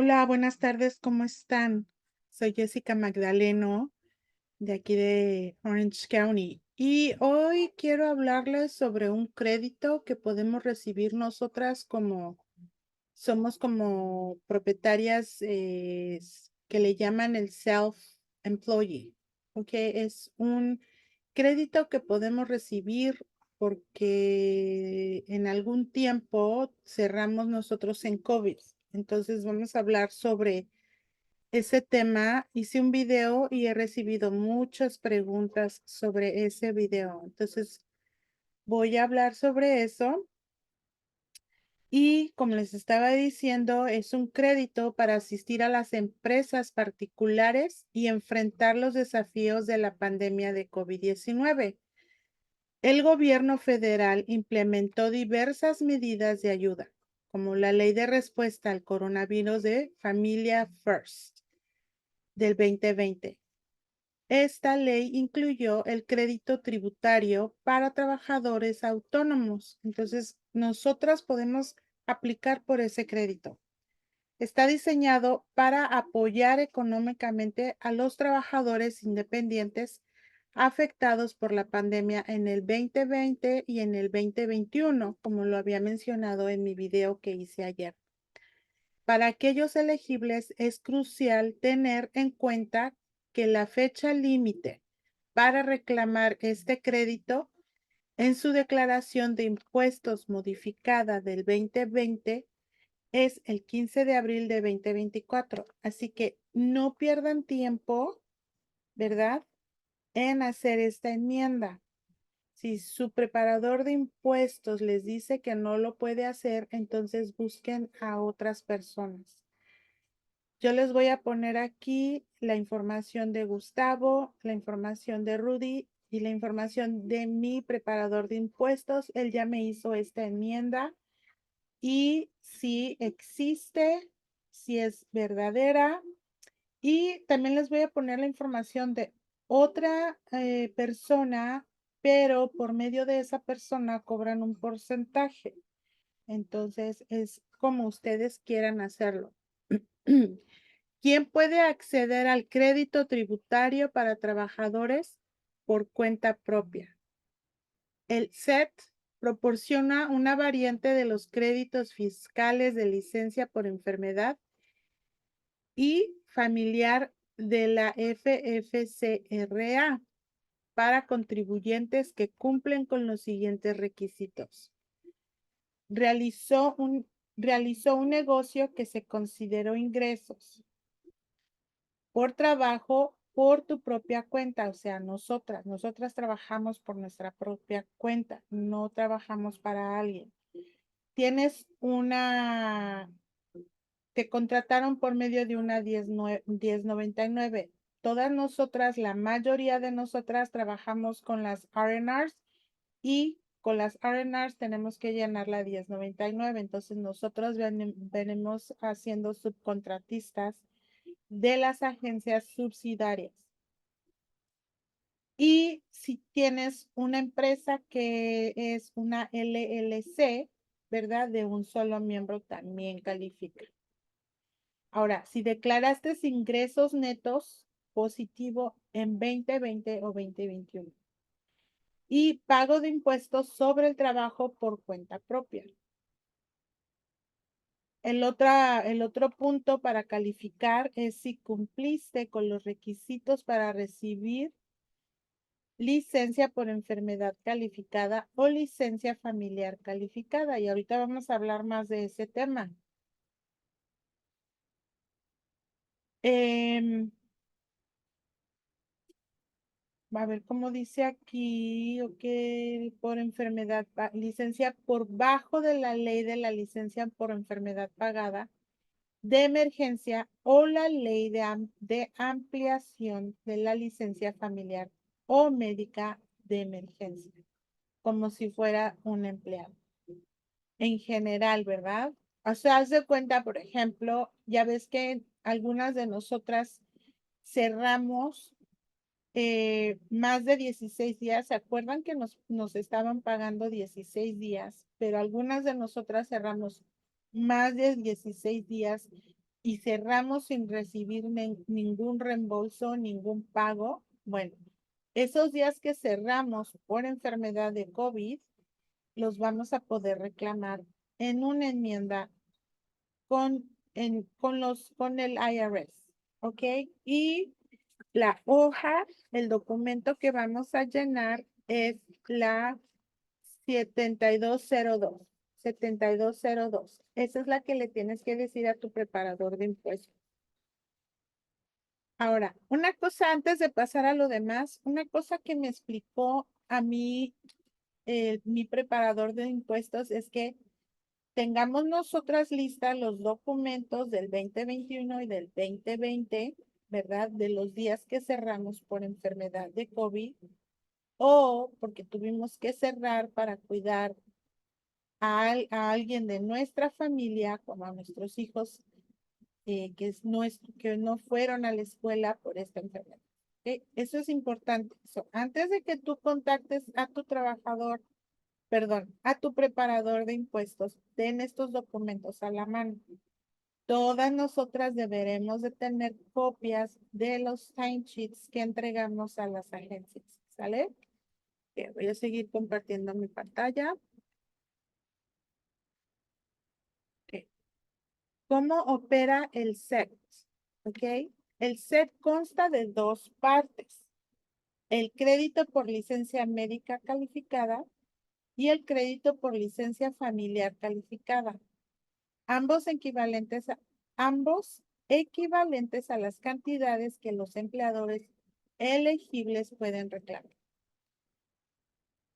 Hola, buenas tardes, ¿cómo están? Soy Jessica Magdaleno, de aquí de Orange County, y hoy quiero hablarles sobre un crédito que podemos recibir nosotras como somos como propietarias que le llaman el self-employee, ¿ok? Es un crédito que podemos recibir porque en algún tiempo cerramos nosotros en COVID. Entonces vamos a hablar sobre ese tema. Hice un video y he recibido muchas preguntas sobre ese video. Entonces voy a hablar sobre eso. Y como les estaba diciendo, es un crédito para asistir a las empresas particulares y enfrentar los desafíos de la pandemia de COVID-19. El gobierno federal implementó diversas medidas de ayuda, como la Ley de Respuesta al Coronavirus de Familia First del 2020. Esta ley incluyó el crédito tributario para trabajadores autónomos. Entonces, nosotras podemos aplicar por ese crédito. Está diseñado para apoyar económicamente a los trabajadores independientes afectados por la pandemia en el 2020 y en el 2021, como lo había mencionado en mi video que hice ayer. Para aquellos elegibles es crucial tener en cuenta que la fecha límite para reclamar este crédito en su declaración de impuestos modificada del 2020 es el 15 de abril de 2024. Así que no pierdan tiempo, ¿verdad?, en hacer esta enmienda. Si su preparador de impuestos les dice que no lo puede hacer, entonces busquen a otras personas. Yo les voy a poner aquí la información de Gustavo, la información de Rudy y la información de mi preparador de impuestos. Él ya me hizo esta enmienda y si existe, si es verdadera. Y también les voy a poner la información de otra persona, pero por medio de esa persona cobran un porcentaje. Entonces es como ustedes quieran hacerlo. ¿Quién puede acceder al crédito tributario para trabajadores por cuenta propia? El SET proporciona una variante de los créditos fiscales de licencia por enfermedad y familiar de la FFCRA para contribuyentes que cumplen con los siguientes requisitos. Realizó un negocio que se consideró ingresos por trabajo por tu propia cuenta, o sea, nosotras trabajamos por nuestra propia cuenta, no trabajamos para alguien. Te contrataron por medio de una 1099. Todas nosotras, la mayoría de nosotras trabajamos con las R&Rs y con las R&Rs tenemos que llenar la 1099. Entonces nosotros venimos haciendo subcontratistas de las agencias subsidiarias. Y si tienes una empresa que es una LLC, ¿verdad? De un solo miembro también califica. Ahora, si declaraste ingresos netos positivo en 2020 o 2021 y pago de impuestos sobre el trabajo por cuenta propia. El otro punto para calificar es si cumpliste con los requisitos para recibir licencia por enfermedad calificada o licencia familiar calificada. Y ahorita vamos a hablar más de ese tema. A ver cómo dice aquí, ok, por enfermedad, licencia por bajo de la ley de la licencia por enfermedad pagada de emergencia o la ley de ampliación de la licencia familiar o médica de emergencia, como si fuera un empleado. En general, ¿verdad? O sea, haz de cuenta, por ejemplo, ya ves que algunas de nosotras cerramos más de 16 días. ¿Se acuerdan que nos estaban pagando 16 días? Pero algunas de nosotras cerramos más de 16 días y cerramos sin recibir ningún reembolso, ningún pago, bueno, esos días que cerramos por enfermedad de COVID, los vamos a poder reclamar en una enmienda con el IRS, ¿ok? Y la hoja, el documento que vamos a llenar es la 7202. 7202. Esa es la que le tienes que decir a tu preparador de impuestos. Ahora, una cosa antes de pasar a lo demás, una cosa que me explicó a mí mi preparador de impuestos es que tengamos nosotras listas los documentos del 2021 y del 2020, ¿verdad? De los días que cerramos por enfermedad de COVID o porque tuvimos que cerrar para cuidar a alguien de nuestra familia, como a nuestros hijos que no fueron a la escuela por esta enfermedad. ¿Ok? Eso es importante. Antes de que tú contactes a tu trabajador, perdón, a tu preparador de impuestos, ten estos documentos a la mano. Todas nosotras deberemos de tener copias de los timesheets que entregamos a las agencias, ¿sale? Voy a seguir compartiendo mi pantalla. Ok. ¿Cómo opera el SET? ¿Ok? El SET consta de dos partes. El crédito por licencia médica calificada y el crédito por licencia familiar calificada. Ambos equivalentes a las cantidades que los empleadores elegibles pueden reclamar.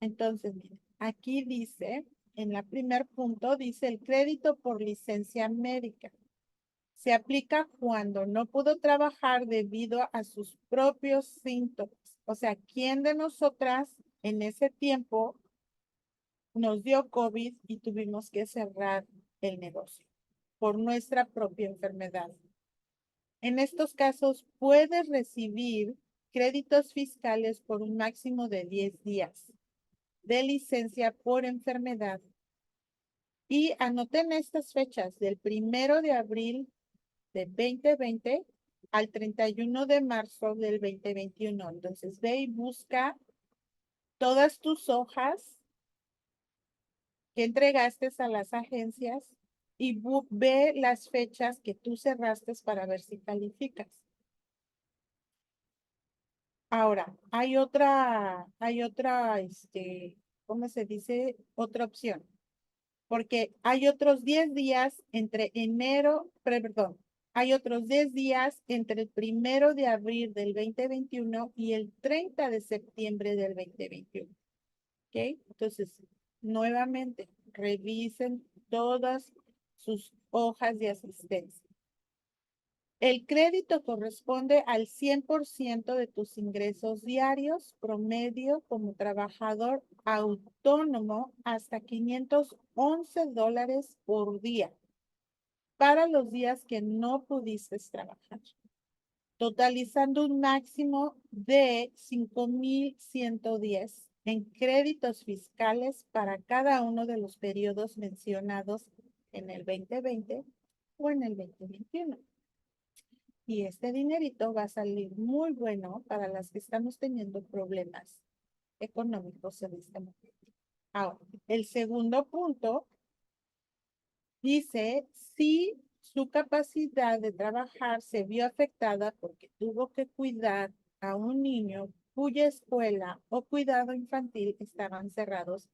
Entonces, miren, aquí dice, en el primer punto, dice el crédito por licencia médica. Se aplica cuando no pudo trabajar debido a sus propios síntomas. O sea, ¿quién de nosotras en ese tiempo nos dio COVID y tuvimos que cerrar el negocio por nuestra propia enfermedad? En estos casos, puedes recibir créditos fiscales por un máximo de 10 días de licencia por enfermedad. Y anoten estas fechas del 1 de abril de 2020 al 31 de marzo del 2021. Entonces, ve y busca todas tus hojas que entregaste a las agencias y ve las fechas que tú cerraste para ver si calificas. Ahora, ¿cómo se dice? Otra opción. Porque hay otros 10 días entre perdón, hay otros 10 días entre el 1 de abril del 2021 y el 30 de septiembre del 2021. ¿Ok? Entonces, nuevamente, revisen todas sus hojas de asistencia. El crédito corresponde al 100% de tus ingresos diarios promedio como trabajador autónomo hasta $511 por día para los días que no pudiste trabajar, totalizando un máximo de 5,110 en créditos fiscales para cada uno de los periodos mencionados en el 2020 o en el 2021. Y este dinerito va a salir muy bueno para las que estamos teniendo problemas económicos en este momento. Ahora, el segundo punto dice si su capacidad de trabajar se vio afectada porque tuvo que cuidar a un niño cuya escuela o cuidado infantil estaban cerrados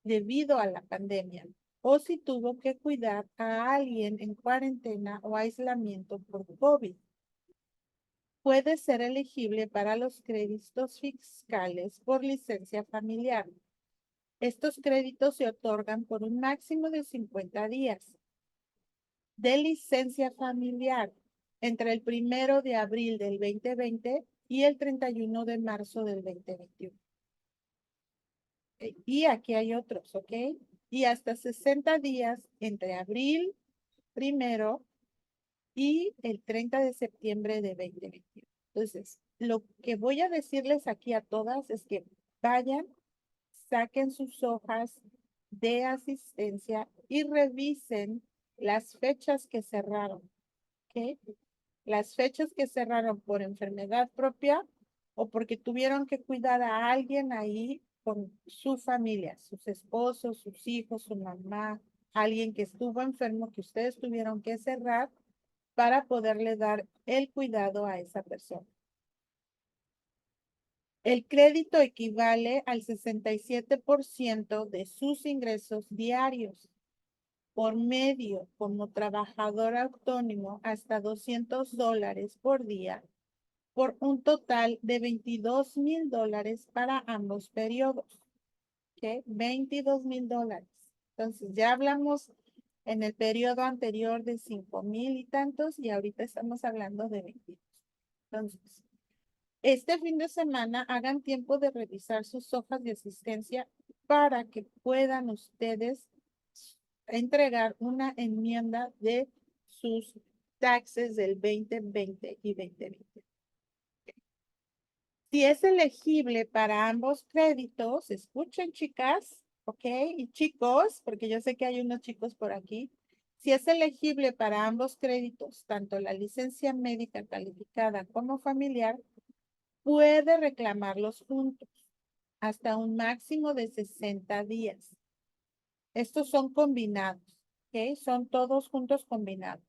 debido a la pandemia, o si tuvo que cuidar a alguien en cuarentena o aislamiento por COVID. Puede ser elegible para los créditos fiscales por licencia familiar. Estos créditos se otorgan por un máximo de 50 días de licencia familiar entre el 1 de abril del 2020 y el 31 de marzo del 2021. Y aquí hay otros, ¿ok? Y hasta 60 días entre abril primero y el 30 de septiembre de 2021. Entonces, lo que voy a decirles aquí a todas es que vayan, saquen sus hojas de asistencia y revisen las fechas que cerraron, ¿ok? Las fechas que cerraron por enfermedad propia o porque tuvieron que cuidar a alguien ahí con su familia, sus esposos, sus hijos, su mamá, alguien que estuvo enfermo que ustedes tuvieron que cerrar para poderle dar el cuidado a esa persona. El crédito equivale al 67% de sus ingresos diarios por medio como trabajador autónomo hasta $200 por día, por un total de $22,000 para ambos periodos. ¿Ok? $22,000. Entonces, ya hablamos en el periodo anterior de 5,000 y tantos y ahorita estamos hablando de 22. Entonces, este fin de semana hagan tiempo de revisar sus hojas de asistencia para que puedan ustedes entregar una enmienda de sus taxes del 2020 y 2020. Si es elegible para ambos créditos, escuchen chicas, ¿ok? Y chicos, porque yo sé que hay unos chicos por aquí. Si es elegible para ambos créditos, tanto la licencia médica calificada como familiar, puede reclamarlos juntos hasta un máximo de 60 días. Estos son combinados, ¿ok? Son todos juntos combinados.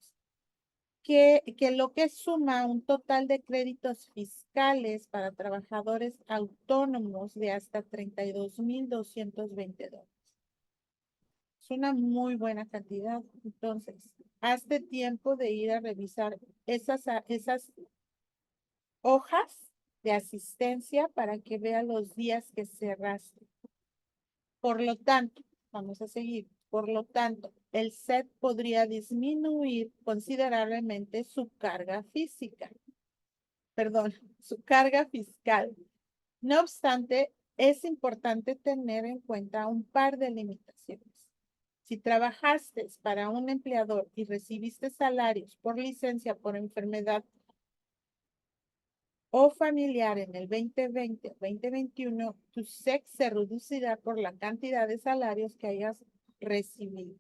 Que lo que suma un total de créditos fiscales para trabajadores autónomos de hasta $32,220. Es una muy buena cantidad. Entonces, hazte tiempo de ir a revisar esas hojas de asistencia para que vea los días que cerraste. Por lo tanto, vamos a seguir. Por lo tanto, el SET podría disminuir considerablemente su carga física, perdón, su carga fiscal. No obstante, es importante tener en cuenta un par de limitaciones. Si trabajaste para un empleador y recibiste salarios por licencia por enfermedad o familiar en el 2020 o 2021, tu SEC se reducirá por la cantidad de salarios que hayas recibido.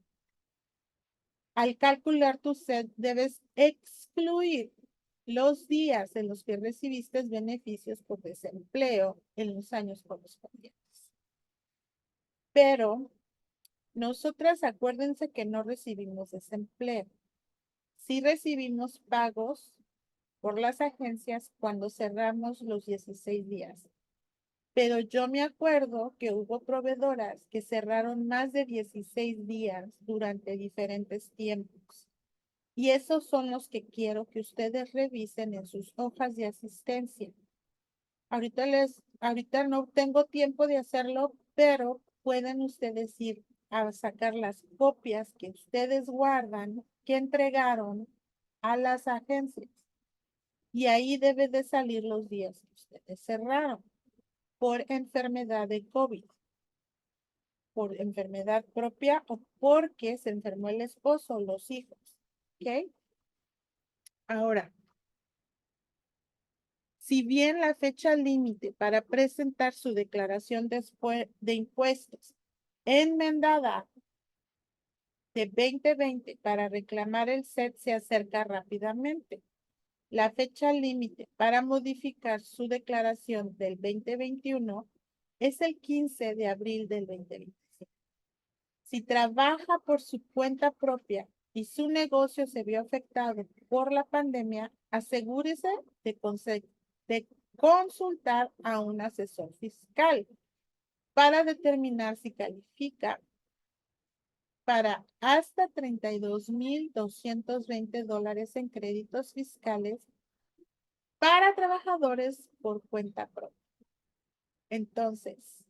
Al calcular tu SEC, debes excluir los días en los que recibiste beneficios por desempleo en los años correspondientes. Pero nosotras acuérdense que no recibimos desempleo. Sí recibimos pagos por las agencias cuando cerramos los 16 días. Pero yo me acuerdo que hubo proveedoras que cerraron más de 16 días durante diferentes tiempos. Y esos son los que quiero que ustedes revisen en sus hojas de asistencia. Ahorita no tengo tiempo de hacerlo, pero pueden ustedes ir a sacar las copias que ustedes guardan, que entregaron a las agencias. Y ahí debe de salir los días que ustedes cerraron por enfermedad de COVID, por enfermedad propia o porque se enfermó el esposo o los hijos. ¿Ok? Ahora, si bien la fecha límite para presentar su declaración de impuestos enmendada de 2020 para reclamar el SET se acerca rápidamente, la fecha límite para modificar su declaración del 2021 es el 15 de abril del 2025. Si trabaja por su cuenta propia y su negocio se vio afectado por la pandemia, asegúrese de consultar a un asesor fiscal para determinar si califica para hasta $32,220 en créditos fiscales para trabajadores por cuenta propia. Entonces,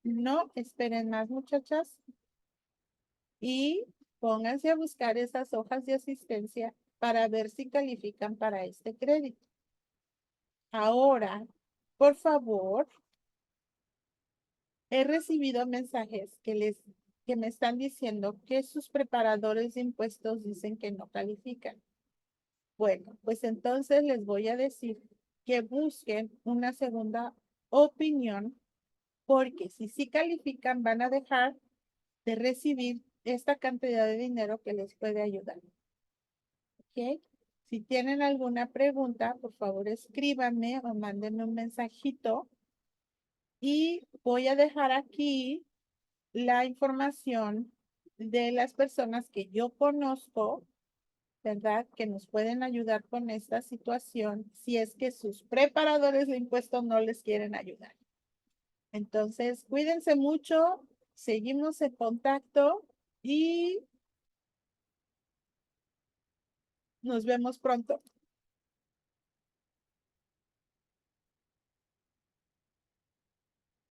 no esperen más, muchachas, y pónganse a buscar esas hojas de asistencia para ver si califican para este crédito. Ahora, por favor, he recibido mensajes que me están diciendo que sus preparadores de impuestos dicen que no califican. Bueno, pues entonces les voy a decir que busquen una segunda opinión, porque si sí califican, van a dejar de recibir esta cantidad de dinero que les puede ayudar. ¿Ok? ¿ok? Si tienen alguna pregunta, por favor escríbanme o mándenme un mensajito y voy a dejar aquí la información de las personas que yo conozco, ¿verdad? Que nos pueden ayudar con esta situación si es que sus preparadores de impuestos no les quieren ayudar. Entonces, cuídense mucho, seguimos en contacto y nos vemos pronto.